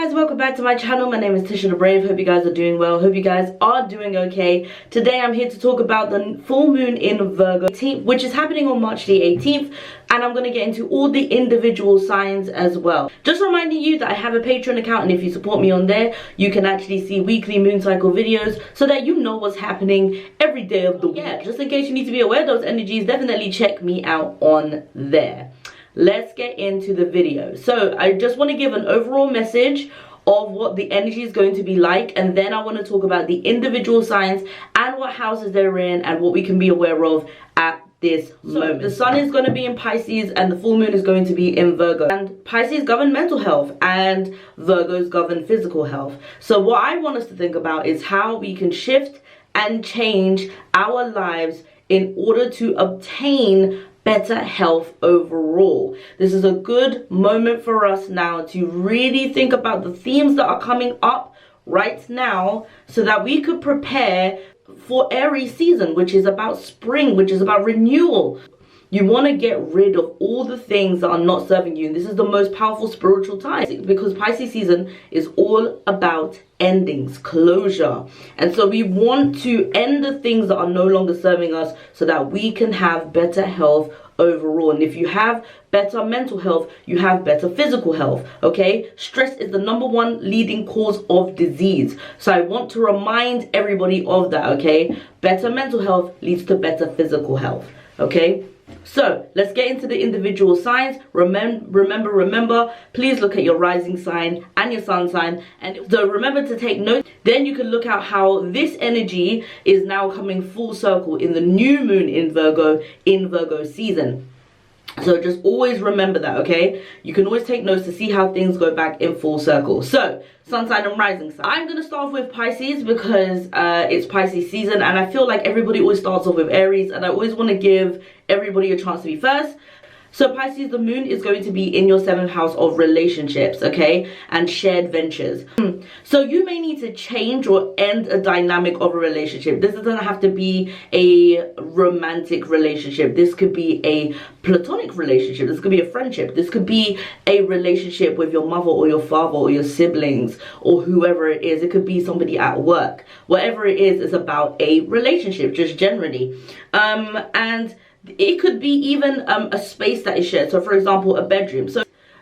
guys, welcome back to my channel. My name is TishaTheBrave. Hope you guys are doing well. Hope you guys are doing okay. Today I'm here to talk about the full moon in Virgo, which is happening on March the 18th, and I'm going to get into all the individual signs as well. Just reminding you that I have a Patreon account, and if you support me on there, you can actually see weekly moon cycle videos so that you know what's happening every day of the week. Yeah, just in case you need to be aware of those energies, definitely check me out on there. Let's get into the video. So I just want to give an overall message of what the energy is going to be like, and then I want to talk about the individual signs and what houses they're in and what we can be aware of at this moment. The sun is going to be in Pisces and the full moon is going to be in Virgo, and Pisces govern mental health and Virgos govern physical health. So what I want us to think about is how we can shift and change our lives in order to obtain better health overall. This is a good moment for us now to really think about the themes that are coming up right now so that we could prepare for Aries season, which is about spring, which is about renewal. You want to get rid of all the things that are not serving you, and this is the most powerful spiritual time because Pisces season is all about endings, closure. And so we want to end the things that are no longer serving us so that we can have better health overall. And if you have better mental health, you have better physical health. Okay, stress is the #1 leading cause of disease, so I want to remind everybody of that. Okay, better mental health leads to better physical health. Okay, so let's get into the individual signs. Remember, please look at your rising sign and your sun sign, and so remember to take note. Then you can look at how this energy is now coming full circle in the new moon in Virgo season. So just always remember that, okay? You can always take notes to see how things go back in full circle. So, sun sign and rising sign. I'm going to start off with Pisces because it's Pisces season, and I feel like everybody always starts off with Aries, and I always want to give everybody a chance to be first. So Pisces, the moon is going to be in your 7th house of relationships, okay, and shared ventures. So you may need to change or end a dynamic of a relationship. This doesn't have to be a romantic relationship. This could be a platonic relationship. This could be a friendship. This could be a relationship with your mother or your father or your siblings or whoever it is. It could be somebody at work. Whatever it is, it's about a relationship, just generally. And it could be even a space that is shared. So for example, a bedroom.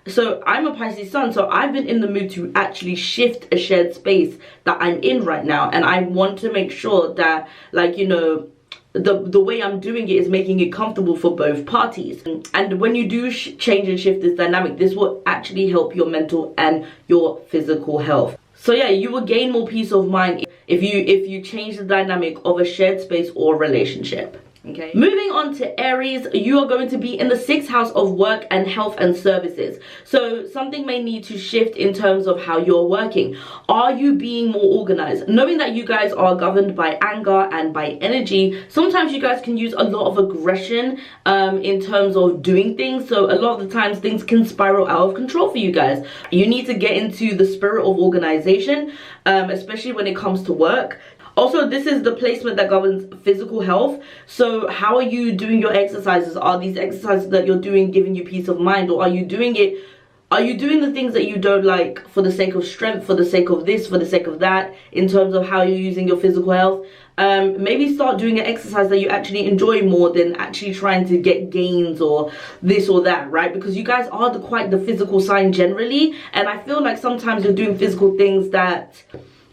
So I'm a Pisces sun, so I've been in the mood to actually shift a shared space that I'm in right now, and I want to make sure that, like, you know, the way I'm doing it is making it comfortable for both parties. And when you do change and shift this dynamic, this will actually help your mental and your physical health. So yeah, you will gain more peace of mind if you change the dynamic of a shared space or relationship. Okay, moving on to Aries, you are going to be in the 6th house of work and health and services. So something may need to shift in terms of how you're working. Are you being more organized? Knowing that you guys are governed by anger and by energy, sometimes you guys can use a lot of aggression in terms of doing things. So a lot of the times things can spiral out of control for you guys. You need to get into the spirit of organization, especially when it comes to work. Also, this is the placement that governs physical health. So how are you doing your exercises? Are these exercises that you're doing giving you peace of mind, or are you doing the things that you don't like for the sake of strength, for the sake of this, for the sake of that, in terms of how you're using your physical health? Maybe start doing an exercise that you actually enjoy more than actually trying to get gains or this or that, right? Because you guys are quite the physical sign generally, and I feel like sometimes you're doing physical things that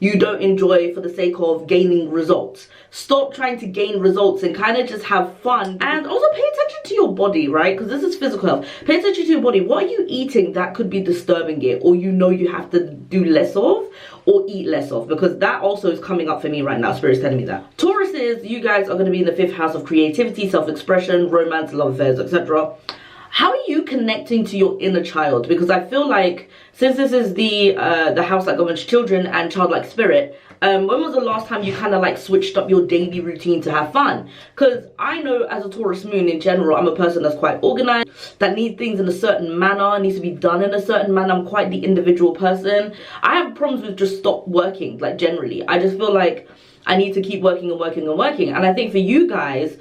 you don't enjoy for the sake of gaining results. Stop trying to gain results and kind of just have fun. And also pay attention to your body, right? Because this is physical health. Pay attention to your body. What are you eating that could be disturbing it, or you know you have to do less of or eat less of? Because that also is coming up for me right now. Spirit's telling me that. Tauruses, you guys are going to be in the 5th house of creativity, self-expression, romance, love affairs, etc. How are you connecting to your inner child? Because I feel like since this is the house that governs children and childlike spirit, when was the last time you kind of like switched up your daily routine to have fun? Because I know as a Taurus moon in general, I'm a person that's quite organized, that needs things in a certain manner, needs to be done in a certain manner. I'm quite the individual person. I have problems with just stop working, like generally. I just feel like I need to keep working and working and working. And I think for you guys,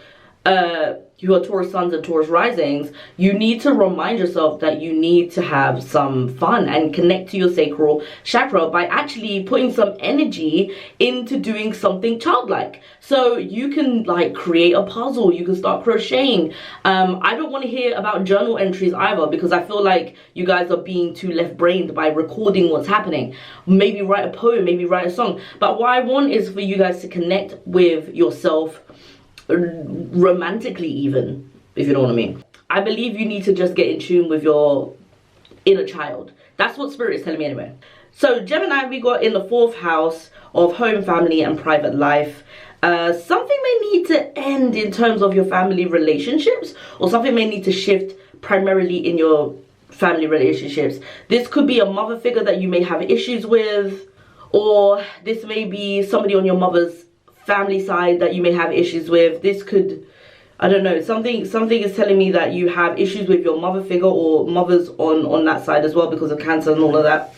who are Taurus suns and Taurus risings, you need to remind yourself that you need to have some fun and connect to your sacral chakra by actually putting some energy into doing something childlike. So you can like create a puzzle, you can start crocheting. I don't want to hear about journal entries either, because I feel like you guys are being too left-brained by recording what's happening. Maybe write a poem, maybe write a song. But what I want is for you guys to connect with yourself romantically, even, if you know what I mean. I believe you need to just get in tune with your inner child. That's what spirit is telling me anyway. So Gemini, we got in the 4th house of home, family and private life. Something may need to end in terms of your family relationships, or something may need to shift primarily in your family relationships. This could be a mother figure that you may have issues with, or this may be somebody on your mother's family side that you may have issues with. This could, I don't know, something is telling me that you have issues with your mother figure or mothers on that side as well, because of Cancer and all of that.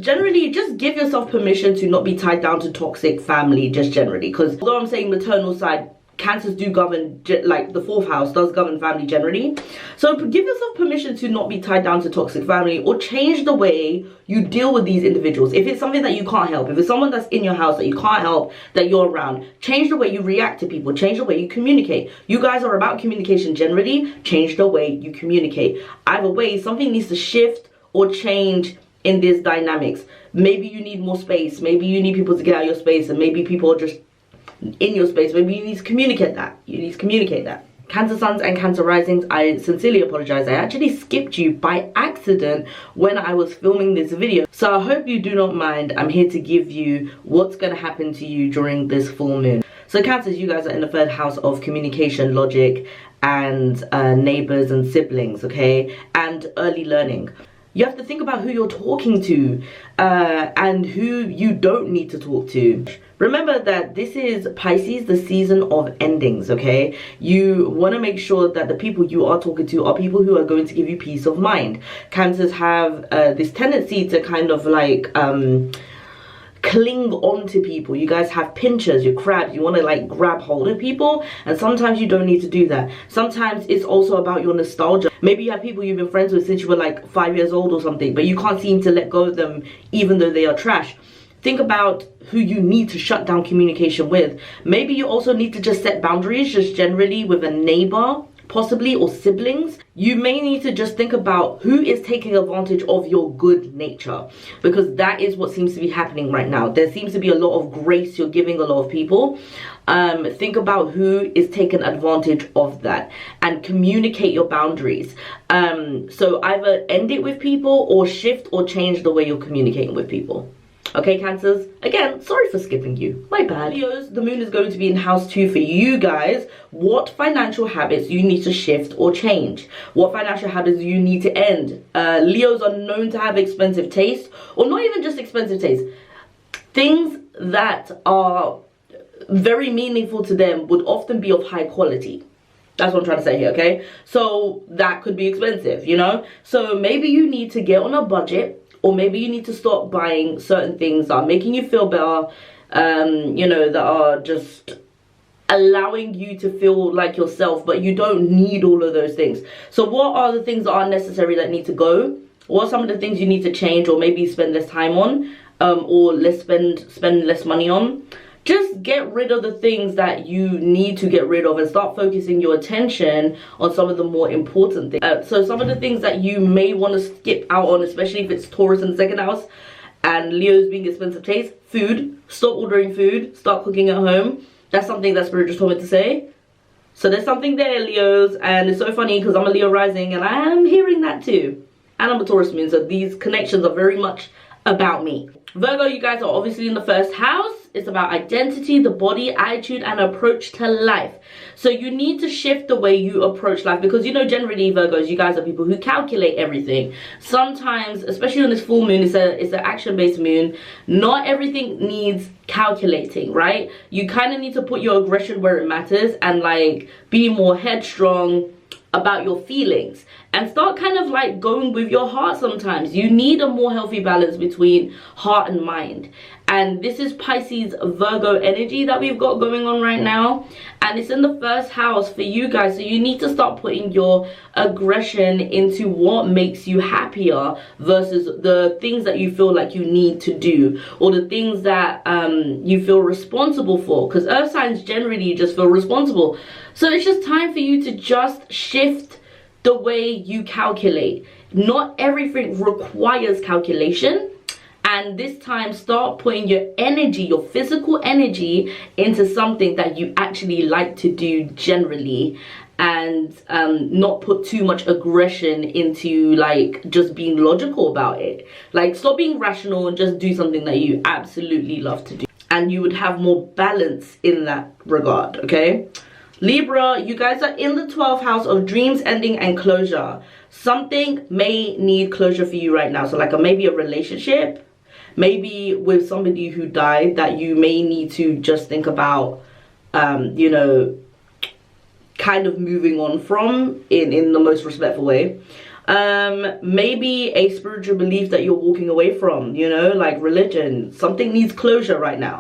Generally, just give yourself permission to not be tied down to toxic family, just generally, because although I'm saying maternal side, Cancers do govern, like the 4th house does govern family generally. So give yourself permission to not be tied down to toxic family, or change the way you deal with these individuals. If it's something that you can't help, if it's someone that's in your house that you can't help, that you're around, change the way you react to people, change the way you communicate. You guys are about communication generally. Change the way you communicate. Either way, something needs to shift or change in these dynamics. Maybe you need more space, maybe you need people to get out of your space, and maybe people are just in your space. Maybe you need to communicate that. You need to communicate that. Cancer suns and Cancer risings, I sincerely apologize. I actually skipped you by accident when I was filming this video, so I hope you do not mind. I'm here to give you what's going to happen to you during this full moon. So Cancers, you guys are in the 3rd house of communication, logic and neighbors and siblings, okay, and early learning. You have to think about who you're talking to and who you don't need to talk to. Remember that this is Pisces, the season of endings, okay? You want to make sure that the people you are talking to are people who are going to give you peace of mind. Cancers have this tendency to kind of like cling on to people. You guys have pinchers, you're crabs, you want to like grab hold of people, and sometimes you don't need to do that. Sometimes it's also about your nostalgia. Maybe you have people you've been friends with since you were like 5 years old or something, but you can't seem to let go of them even though they are trash. Think about who you need to shut down communication with. Maybe you also need to just set boundaries, just generally with a neighbor, possibly, or siblings. You may need to just think about who is taking advantage of your good nature, because that is what seems to be happening right now. There seems to be a lot of grace you're giving a lot of people. Think about who is taking advantage of that and communicate your boundaries. So either end it with people or shift or change the way you're communicating with people. Okay, Cancers, again, sorry for skipping you, my bad. Leos, the moon is going to be in house 2 for you guys. What financial habits you need to shift or change? What financial habits you need to end? Leos are known to have expensive taste, or not even just expensive taste. Things that are very meaningful to them would often be of high quality. That's what I'm trying to say here, okay? So that could be expensive, you know? So maybe you need to get on a budget, or maybe you need to stop buying certain things that are making you feel better, you know, that are just allowing you to feel like yourself, but you don't need all of those things. So what are the things that are necessary that need to go? What are some of the things you need to change, or maybe spend less time on, or spend less money on? Just get rid of the things that you need to get rid of and start focusing your attention on some of the more important things. So some of the things that you may want to skip out on, especially if it's Taurus in the 2nd house and Leo's being expensive taste, food. Stop ordering food, start cooking at home. That's something that Spirit just told me to say. So there's something there, Leos, and it's so funny because I'm a Leo rising and I am hearing that too. And I'm a Taurus moon, so these connections are very much about me. Virgo, you guys are obviously in the 1st house. It's about identity, the body, attitude, and approach to life. So you need to shift the way you approach life, because you know, generally Virgos, you guys are people who calculate everything. Sometimes, especially on this full moon, it's an action-based moon. Not everything needs calculating, right? You kind of need to put your aggression where it matters and like be more headstrong about your feelings and start kind of like going with your heart. Sometimes you need a more healthy balance between heart and mind, And this is Pisces Virgo energy that we've got going on right now, and it's in the first house for you guys. So you need to start putting your aggression into what makes you happier versus the things that you feel like you need to do, or the things that you feel responsible for, because earth signs generally just feel responsible. So it's just time for you to just shift the way you calculate. Not everything requires calculation. And this time, start putting your energy, your physical energy, into something that you actually like to do generally, and not put too much aggression into like just being logical about it. Like, stop being rational and just do something that you absolutely love to do, and you would have more balance in that regard. Okay, Libra, you guys are in the 12th house of dreams, ending, and closure. Something may need closure for you right now. So like maybe a relationship, maybe with somebody who died, that you may need to just think about, you know, kind of moving on from in the most respectful way. Maybe a spiritual belief that you're walking away from, you know, like religion. Something needs closure right now.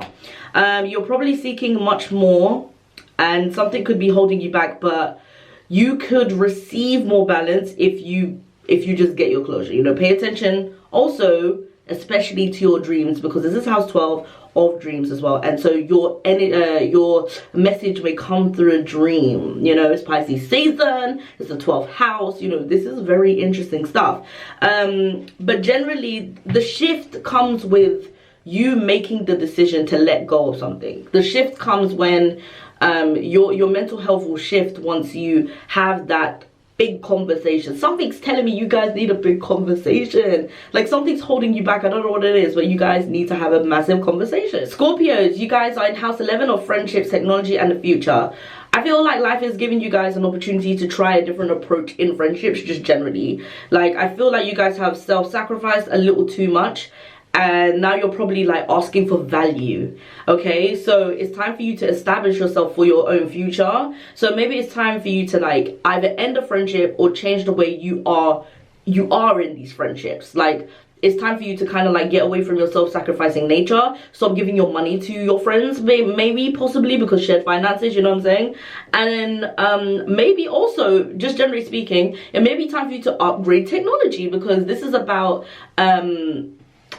You're probably seeking much more, and something could be holding you back, but you could receive more balance if you just get your closure. You know, pay attention also, especially to your dreams, because this is house 12 of dreams as well, and so your message may come through a dream. You know, it's Pisces season, it's the 12th house, you know, this is very interesting stuff. But generally the shift comes with you making the decision to let go of something. The shift comes when your mental health will shift once you have that big conversation. Something's telling me you guys need a big conversation. Like something's holding you back. I don't know what it is, but you guys need to have a massive conversation. Scorpios, you guys are in house 11 of friendships, technology, and the future. I feel like life is giving you guys an opportunity to try a different approach in friendships, just generally. Like, I feel like you guys have self-sacrificed a little too much, and now you're probably like asking for value. Okay, so it's time for you to establish yourself for your own future. So maybe it's time for you to like either end a friendship or change the way you are in these friendships. Like, it's time for you to kind of like get away from your self-sacrificing nature. Stop giving your money to your friends, maybe possibly because shared finances, you know what I'm saying? And then maybe also, just generally speaking, it may be time for you to upgrade technology, because this is about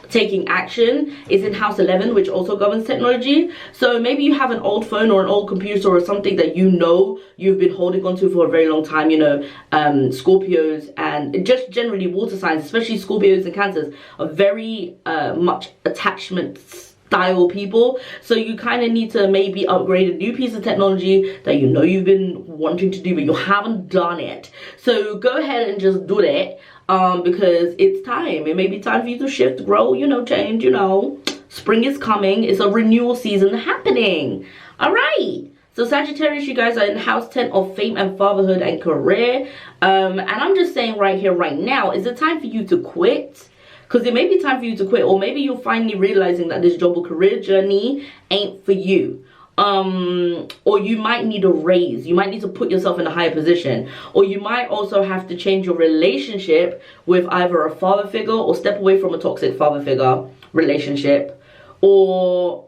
taking action. Is in house 11, which also governs technology. So maybe you have an old phone or an old computer or something that you know you've been holding on to for a very long time. You know, Scorpios and just generally water signs, especially Scorpios and Cancers, are very much attachment style people. So you kind of need to maybe upgrade a new piece of technology that you know you've been wanting to do, but you haven't done it. So go ahead and just do it. Because it's time. It may be time for you to shift, grow, you know, change, you know. Spring is coming. It's a renewal season happening. All right. So Sagittarius, you guys are in house 10 of fame and fatherhood and career. And I'm just saying right here, right now, is it time for you to quit? Because it may be time for you to quit, or maybe you're finally realizing that this job or career journey ain't for you. Or you might need a raise. You might need to put yourself in a higher position, or you might also have to change your relationship with either a father figure, or step away from a toxic father figure relationship, or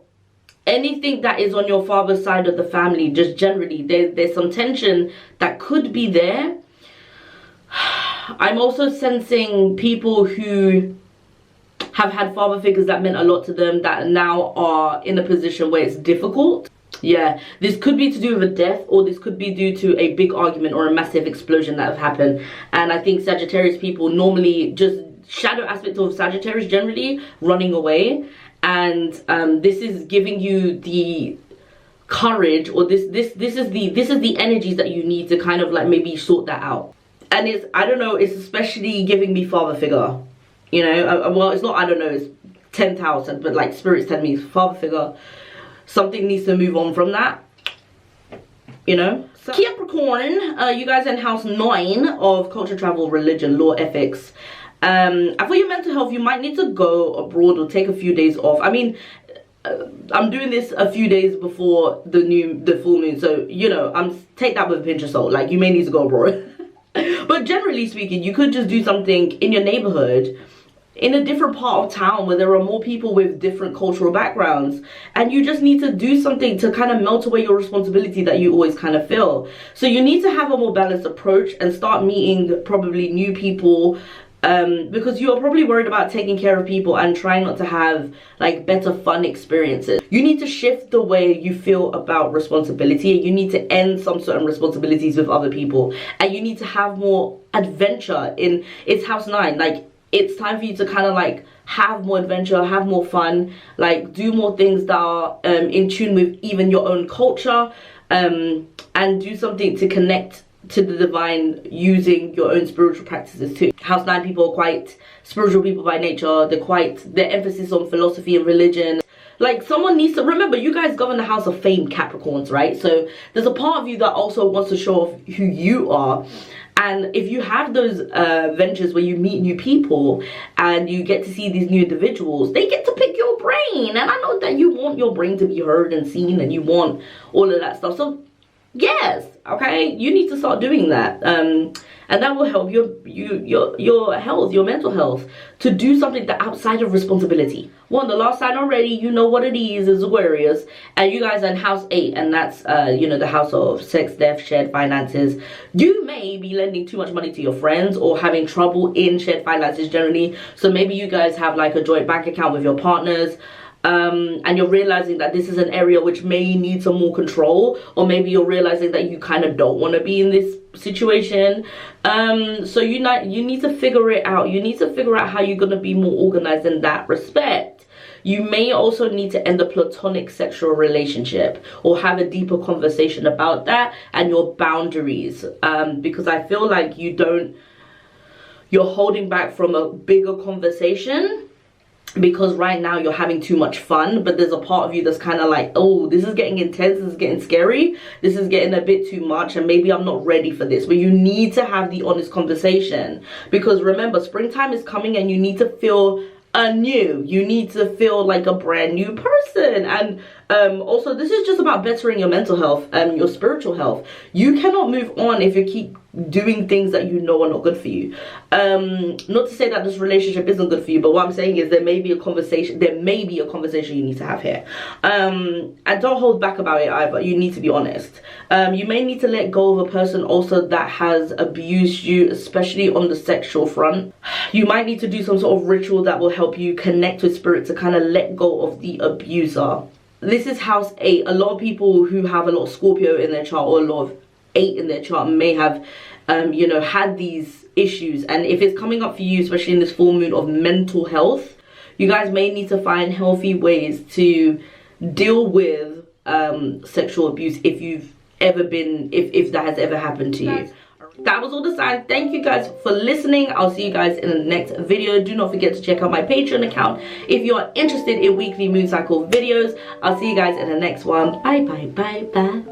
anything that is on your father's side of the family. Just generally, there's some tension that could be there. I'm also sensing people who have had father figures that meant a lot to them that now are in a position where it's difficult. Yeah, this could be to do with a death, or this could be due to a big argument or a massive explosion that have happened. And I think Sagittarius people normally, just shadow aspect of Sagittarius generally, running away. And this is giving you the courage, or this is the energies that you need to kind of like maybe sort that out. And it's, I don't know, it's especially giving me father figure. You know, well, it's not, I don't know, it's 10th house, but like spirits tell me father figure. Something needs to move on from that, you know. So, Capricorn, you guys are in house 9 of culture, travel, religion, law, ethics. And for your mental health, you might need to go abroad or take a few days off. I mean, I'm doing this a few days before the full moon, so you know, take that with a pinch of salt. Like, you may need to go abroad. But generally speaking, you could just do something in your neighborhood in a different part of town where there are more people with different cultural backgrounds, and you just need to do something to kind of melt away your responsibility that you always kind of feel. So you need to have a more balanced approach and start meeting probably new people, because you are probably worried about taking care of people and trying not to have like better fun experiences. You need to shift the way you feel about responsibility. You need to end some certain responsibilities with other people, and you need to have more adventure in it's house 9. Like, it's time for you to kind of like have more adventure, have more fun, like do more things that are in tune with even your own culture, and do something to connect to the divine using your own spiritual practices too. House 9 people are quite spiritual people by nature. Their emphasis on philosophy and religion. Like, someone needs to remember, you guys govern the house of famed Capricorns, right? So there's a part of you that also wants to show off who you are. And if you have those ventures where you meet new people and you get to see these new individuals, they get to pick your brain. And I know that you want your brain to be heard and seen, and you want all of that stuff. So yes, okay, you need to start doing that, and that will help your health, your mental health, to do something that outside of responsibility. One, the last sign already, you know what it is Aquarius, and you guys are in house 8, and that's you know, the house of sex, death, shared finances. You may be lending too much money to your friends or having trouble in shared finances generally. So maybe you guys have like a joint bank account with your partners, and you're realizing that this is an area which may need some more control, or maybe you're realizing that you kind of don't want to be in this situation. So you need to figure it out. You need to figure out how you're going to be more organized in that respect. You may also need to end a platonic sexual relationship or have a deeper conversation about that and your boundaries, because I feel like you're holding back from a bigger conversation because right now you're having too much fun, but there's a part of you that's kind of like, oh, this is getting intense, this is getting scary, this is getting a bit too much, and maybe I'm not ready for this. But you need to have the honest conversation, because remember, springtime is coming and you need to feel anew. You need to feel like a brand new person. And also, this is just about bettering your mental health and your spiritual health. You cannot move on if you keep doing things that you know are not good for you. Not to say that this relationship isn't good for you, but what I'm saying is there may be a conversation you need to have here. And don't hold back about it either. You need to be honest. You may need to let go of a person also that has abused you, especially on the sexual front. You might need to do some sort of ritual that will help you connect with spirit to kind of let go of the abuser. This is house 8. A lot of people who have a lot of Scorpio in their chart, or a lot of 8 in their chart, may have you know, had these issues. And if it's coming up for you, especially in this full moon of mental health, you guys may need to find healthy ways to deal with sexual abuse if you've ever been, if that has ever happened to you. That was all the signs. Thank you guys for listening. I'll see you guys in the next video. Do not forget to check out my Patreon account if you are interested in weekly moon cycle videos. I'll see you guys in the next one. Bye bye bye bye.